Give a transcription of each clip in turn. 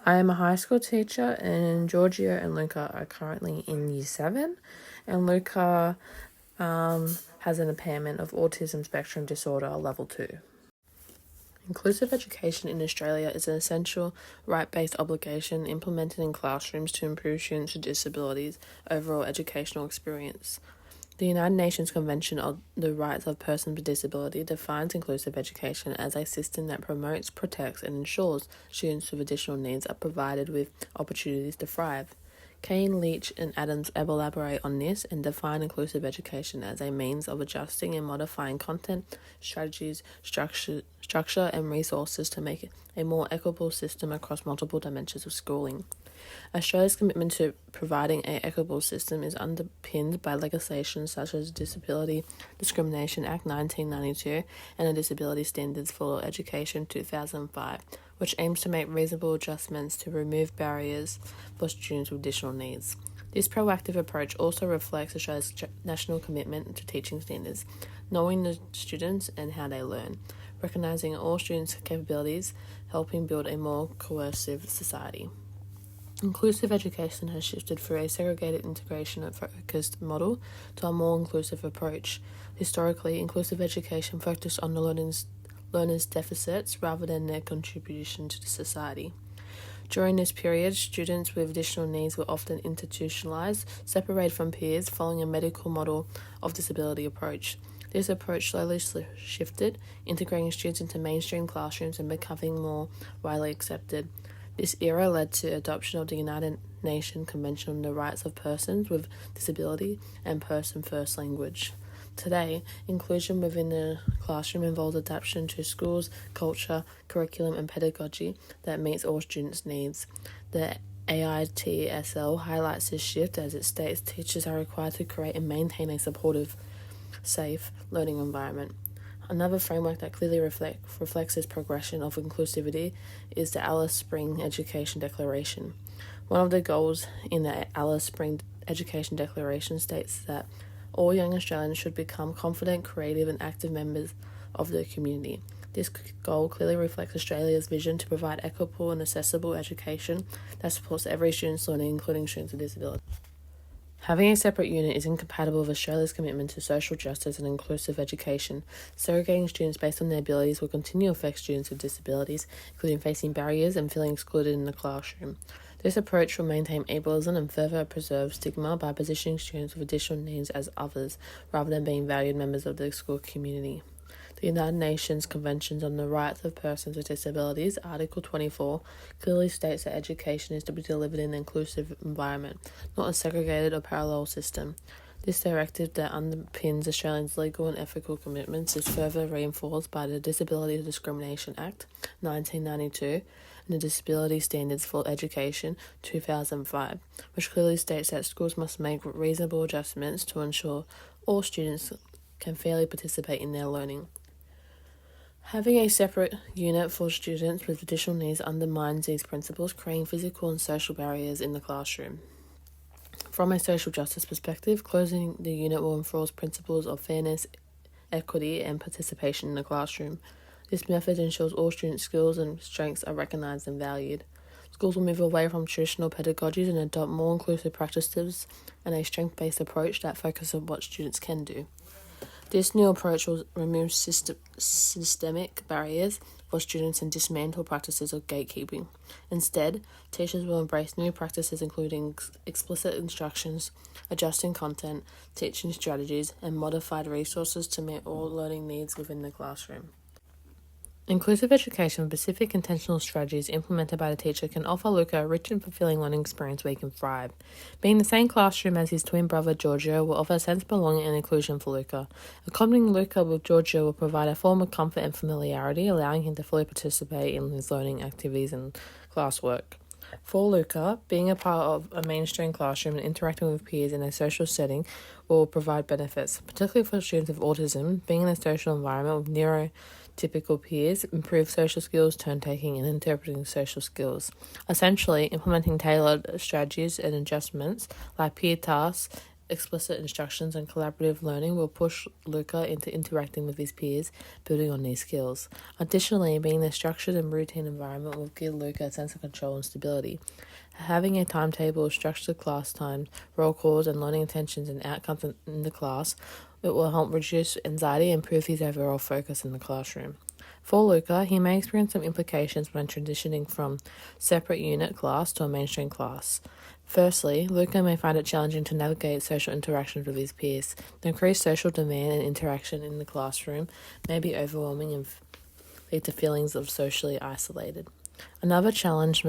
I am a high school teacher, and Giorgio and Luca are currently in Year 7, and Luca has an impairment of autism spectrum disorder level 2. Inclusive education in Australia is an essential right-based obligation implemented in classrooms to improve students with disabilities' overall educational experience. The United Nations Convention on the Rights of Persons with Disability defines inclusive education as a system that promotes, protects, and ensures students with additional needs are provided with opportunities to thrive. Kane, Leach, and Adams elaborate on this and define inclusive education as a means of adjusting and modifying content, strategies, structure, and resources to make a more equitable system across multiple dimensions of schooling. Australia's commitment to providing an equitable system is underpinned by legislation such as Disability Discrimination Act 1992 and the Disability Standards for Education 2005, which aims to make reasonable adjustments to remove barriers for students with additional needs. This proactive approach also reflects Australia's national commitment to teaching standards, knowing the students and how they learn, recognising all students' capabilities, helping build a more cohesive society. Inclusive education has shifted through a segregated integration-focused model to a more inclusive approach. Historically, inclusive education focused on the learners' deficits rather than their contribution to the society. During this period, students with additional needs were often institutionalized, separated from peers, following a medical model of disability approach. This approach slowly shifted, integrating students into mainstream classrooms and becoming more widely accepted. This era led to adoption of the United Nations Convention on the Rights of Persons with Disability and Person-First language. Today, inclusion within the classroom involves adaptation to schools, culture, curriculum, and pedagogy that meets all students' needs. The AITSL highlights this shift as it states teachers are required to create and maintain a supportive, safe learning environment. Another framework that clearly reflects this progression of inclusivity is the Alice Spring Education Declaration. One of the goals in the Alice Spring Education Declaration states that all young Australians should become confident, creative, and active members of the community. This goal clearly reflects Australia's vision to provide equitable and accessible education that supports every student's learning, including students with disabilities. Having a separate unit is incompatible with Australia's commitment to social justice and inclusive education. Segregating students based on their abilities will continue to affect students with disabilities, including facing barriers and feeling excluded in the classroom. This approach will maintain ableism and further preserve stigma by positioning students with additional needs as others, rather than being valued members of the school community. The United Nations Convention on the Rights of Persons with Disabilities, Article 24, clearly states that education is to be delivered in an inclusive environment, not a segregated or parallel system. This directive that underpins Australia's legal and ethical commitments is further reinforced by the Disability Discrimination Act 1992 and the Disability Standards for Education 2005, which clearly states that schools must make reasonable adjustments to ensure all students can fairly participate in their learning. Having a separate unit for students with additional needs undermines these principles, creating physical and social barriers in the classroom. From a social justice perspective, closing the unit will enforce principles of fairness, equity, and participation in the classroom. This method ensures all students' skills and strengths are recognised and valued. Schools will move away from traditional pedagogies and adopt more inclusive practices and a strength-based approach that focuses on what students can do. This new approach will remove systemic barriers for students and dismantle practices of gatekeeping. Instead, teachers will embrace new practices including explicit instructions, adjusting content, teaching strategies, and modified resources to meet all learning needs within the classroom. Inclusive education with specific intentional strategies implemented by the teacher can offer Luca a rich and fulfilling learning experience where he can thrive. Being in the same classroom as his twin brother Giorgio will offer a sense of belonging and inclusion for Luca. Accompanying Luca with Giorgio will provide a form of comfort and familiarity, allowing him to fully participate in his learning activities and classwork. For Luca, being a part of a mainstream classroom and interacting with peers in a social setting will provide benefits, particularly for students with autism. Being in a social environment with neurotypical peers improves social skills, turn-taking, and interpreting social skills. Essentially, implementing tailored strategies and adjustments like peer tasks explicit instructions and collaborative learning will push Luca into interacting with his peers, building on these skills. Additionally, being in a structured and routine environment will give Luca a sense of control and stability. Having a timetable, structured class times, roll calls, and learning intentions and outcomes in the class, it will help reduce anxiety and improve his overall focus in the classroom. For Luca, he may experience some implications when transitioning from separate unit class to a mainstream class. Firstly, Luca may find it challenging to navigate social interactions with his peers. The increased social demand and interaction in the classroom may be overwhelming and lead to feelings of socially isolated. Another challenge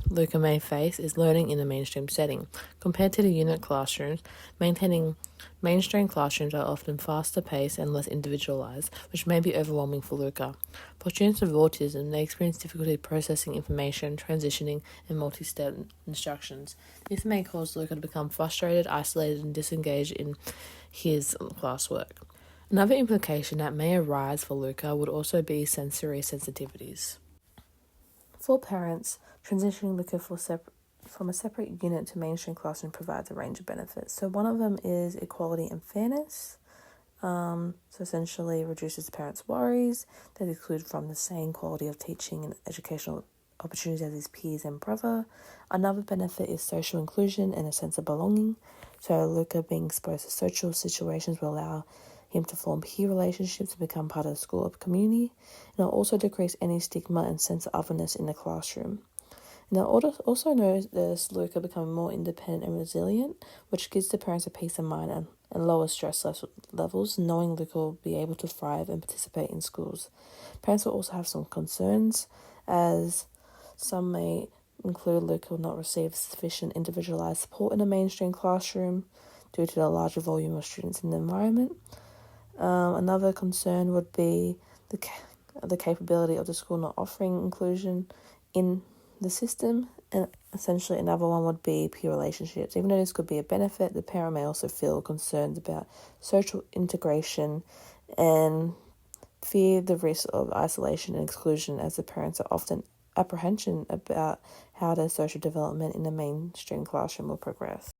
Luca may face is learning in a mainstream setting. Compared to the unit classrooms, mainstream classrooms are often faster paced and less individualized, which may be overwhelming for Luca. For students with autism, they experience difficulty processing information, transitioning, and multi-step instructions. This may cause Luca to become frustrated, isolated, and disengaged in his classwork. Another implication that may arise for Luca would also be sensory sensitivities. For parents, transitioning Luca from a separate unit to mainstream classroom provides a range of benefits. So one of them is equality and fairness. So essentially reduces parents' worries that exclude from the same quality of teaching and educational opportunities as his peers and brother. Another benefit is social inclusion and a sense of belonging. So Luca being exposed to social situations will allow him to form peer relationships and become part of the school of community. And it'll also decrease any stigma and sense of otherness in the classroom. And I'll also notice Luca becoming more independent and resilient, which gives the parents a peace of mind and lower stress levels, knowing Luca will be able to thrive and participate in schools. Parents will also have some concerns, as some may include Luca will not receive sufficient individualized support in a mainstream classroom due to the larger volume of students in the environment. Another concern would be the capability of the school not offering inclusion in the system, and essentially another one would be peer relationships. Even though this could be a benefit, the parent may also feel concerned about social integration and fear the risk of isolation and exclusion, as the parents are often apprehensive about how their social development in the mainstream classroom will progress.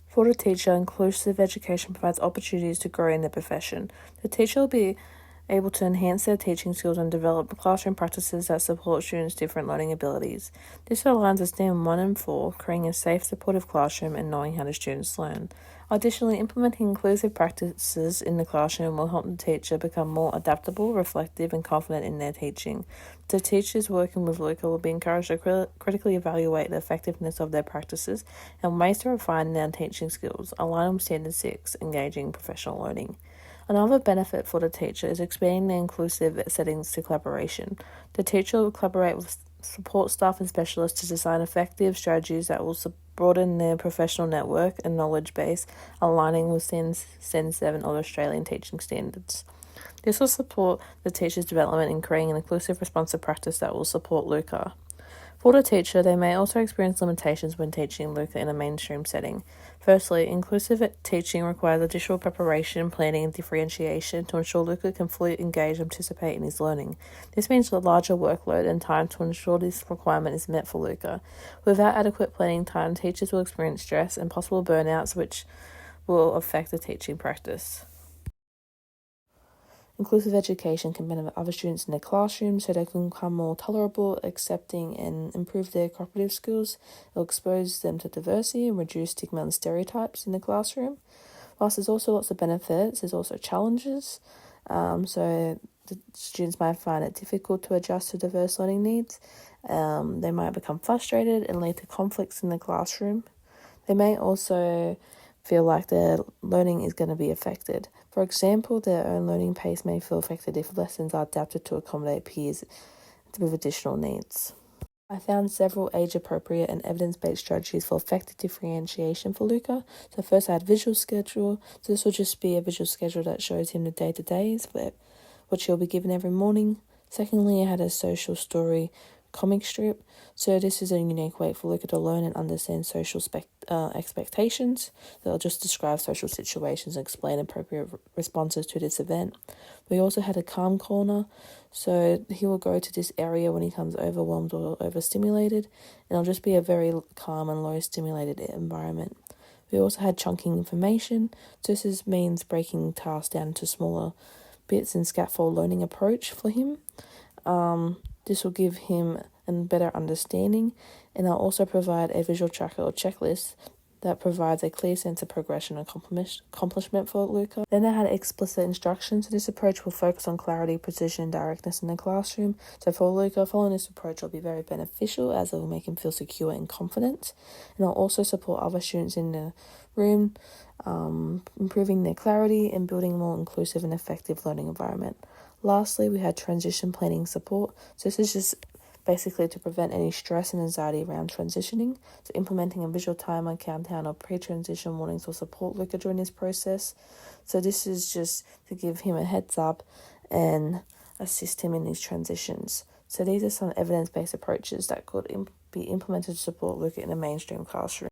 For the teacher, inclusive education provides opportunities to grow in their profession. The teacher will be able to enhance their teaching skills and develop classroom practices that support students' different learning abilities. This aligns with STEM 1 and 4, creating a safe, supportive classroom and knowing how the students learn. Additionally, implementing inclusive practices in the classroom will help the teacher become more adaptable, reflective, and confident in their teaching. The teachers working with Luca will be encouraged to critically evaluate the effectiveness of their practices and ways to refine their teaching skills, align with Standard 6, engaging professional learning. Another benefit for the teacher is expanding the inclusive settings to collaboration. The teacher will collaborate with support staff and specialists to design effective strategies that will broaden their professional network and knowledge base, aligning with SEN 7 of Australian teaching standards. This will support the teacher's development in creating an inclusive, responsive practice that will support Luca. For the teacher, they may also experience limitations when teaching Luca in a mainstream setting. Firstly, inclusive teaching requires additional preparation, planning, and differentiation to ensure Luca can fully engage and participate in his learning. This means a larger workload and time to ensure this requirement is met for Luca. Without adequate planning time, teachers will experience stress and possible burnouts, which will affect the teaching practice. Inclusive education can benefit other students in their classroom so they can become more tolerable, accepting, and improve their cooperative skills. It will expose them to diversity and reduce stigma and stereotypes in the classroom. Whilst there's also lots of benefits, there's also challenges. So the students might find it difficult to adjust to diverse learning needs. They might become frustrated and lead to conflicts in the classroom. They may also feel like their learning is going to be affected. For example, their own learning pace may feel affected if lessons are adapted to accommodate peers with additional needs. I found several age-appropriate and evidence-based strategies for effective differentiation for Luca. So first I had visual schedule. So this will just be a visual schedule that shows him the day-to-days, which he'll be given every morning. Secondly, I had a social story comic strip. So this is a unique way for Luca to learn and understand social expectations. They'll just describe social situations and explain appropriate responses to this event. We also had a calm corner. So he will go to this area when he becomes overwhelmed or overstimulated, and it'll just be a very calm and low stimulated environment. We also had chunking information. So this means breaking tasks down into smaller bits and scaffold learning approach for him. This will give him a better understanding, and I'll also provide a visual tracker or checklist that provides a clear sense of progression and accomplishment for Luca. Then I had explicit instructions. So this approach will focus on clarity, precision, and directness in the classroom. So for Luca, following this approach will be very beneficial as it will make him feel secure and confident. And I'll also support other students in the room, improving their clarity and building a more inclusive and effective learning environment. Lastly, we had transition planning support. So this is just basically to prevent any stress and anxiety around transitioning. So implementing a visual timer, countdown, or pre-transition warnings will support Luca during this process. So this is just to give him a heads up and assist him in these transitions. So these are some evidence-based approaches that could be implemented to support Luca in a mainstream classroom.